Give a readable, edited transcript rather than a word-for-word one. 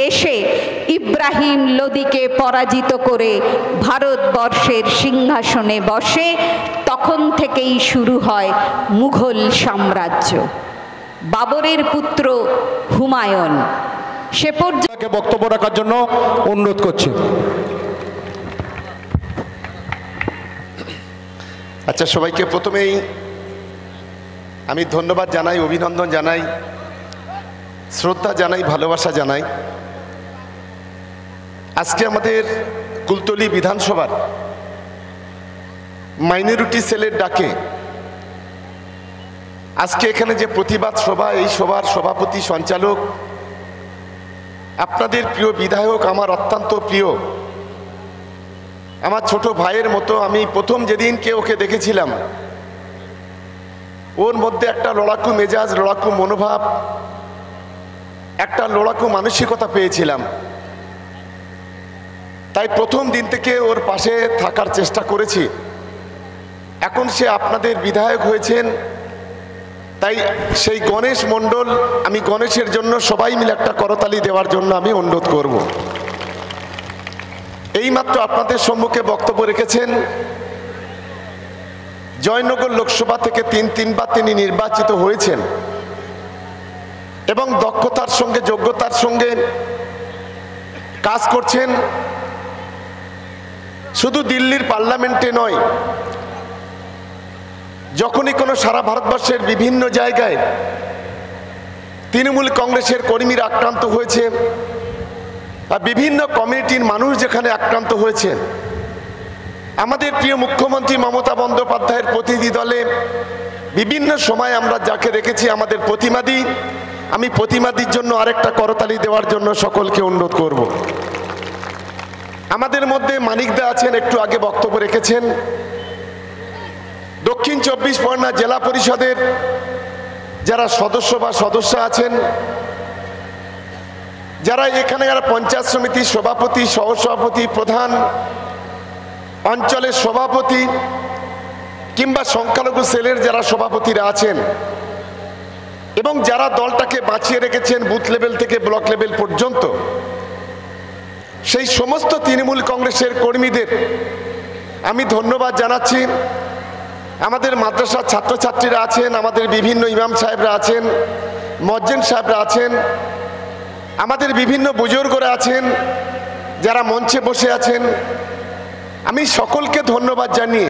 এসে ইব্রাহিম লোদিকে পরাজিত করে ভারতবর্ষের সিংহাসনে বসে, তখন থেকেই শুরু হয় মুঘল সাম্রাজ্য। বাবরের পুত্র হুমায়ুন সে পর্যন্ত বক্তব্য রাখার জন্য অনুরোধ করছি। আচ্ছা, সবাইকে প্রথমেই আমি ধন্যবাদ জানাই, অভিনন্দন জানাই, শ্রদ্ধা জানাই, ভালোবাসা জানাই। আজকে আমাদের কুলতলি বিধানসভার মাইনরিটি সেলের ডাকে আজকে এখানে যে প্রতিবাদ সভা, এই সভার সভাপতি সঞ্চালক, আপনাদের প্রিয় বিধায়ক, আমার অত্যন্ত প্রিয়, আমার ছোট ভাইয়ের মতো। আমি প্রথম যেদিনকে ওকে দেখেছিলাম, ওর মধ্যে একটা লড়াকু মেজাজ, লড়াকু মনোভাব, একটা লড়াকু মানসিকতা পেয়েছিলাম। তাই প্রথম দিন থেকে ওর পাশে থাকার চেষ্টা করেছি। এখন সে আপনাদের বিধায়ক হয়েছেন, তাই সেই গণেশ মণ্ডল, আমি গণেশের জন্য সবাই মিলে একটা করতালি দেওয়ার জন্য আমি অনুরোধ করব। এইমাত্র আপনাদের সম্মুখে বক্তব্য রেখেছেন, জয়নগর লোকসভা থেকে তিনবার তিনি নির্বাচিত হয়েছেন এবং দক্ষতার সঙ্গে, যোগ্যতার সঙ্গে কাজ করছেন। শুধু দিল্লির পার্লামেন্টে নয়, যখনই কোনো সারা ভারতবর্ষের বিভিন্ন জায়গায় তৃণমূল কংগ্রেসের কর্মীরা আক্রান্ত হয়েছে বা বিভিন্ন কমিউনিটির মানুষ যেখানে আক্রান্ত হয়েছে, আমাদের প্রিয় মুখ্যমন্ত্রী মমতা বন্দ্যোপাধ্যায়ের প্রতিনিধি দলে বিভিন্ন সময় আমরা যাকে রেখেছি আমাদের প্রতিবাদী, আমি প্রতিবাদীর জন্য আরেকটা করতালি দেওয়ার জন্য সকলকে অনুরোধ করব। আমাদের মধ্যে মানিকদা আছেন, একটু আগে বক্তব্য রেখেছেন। দক্ষিণ 24 পরগনা জেলা পরিষদের যারা সদস্য বা সদস্যা আছেন, যারা এখানে যারা পঞ্চায়েত সমিতির সভাপতি, সহসভাপতি, প্রধান, অঞ্চলের সভাপতি কিংবা সংখ্যালঘু সেলের যারা সভাপতিরা আছেন এবং যারা দলটাকে বাঁচিয়ে রেখেছেন বুথ লেভেল থেকে ব্লক লেভেল পর্যন্ত, সেই সমস্ত তৃণমূল কংগ্রেসের কর্মীদের আমি ধন্যবাদ জানাচ্ছি। আমাদের মাদ্রাসার ছাত্রছাত্রীরা আছেন, আমাদের বিভিন্ন ইমাম সাহেবরা আছেন, মজ্জেন সাহেবরা আছেন, আমাদের বিভিন্ন বুজুর্গরা আছেন, যারা মঞ্চে বসে আছেন, আমি সকলকে ধন্যবাদ জানিয়ে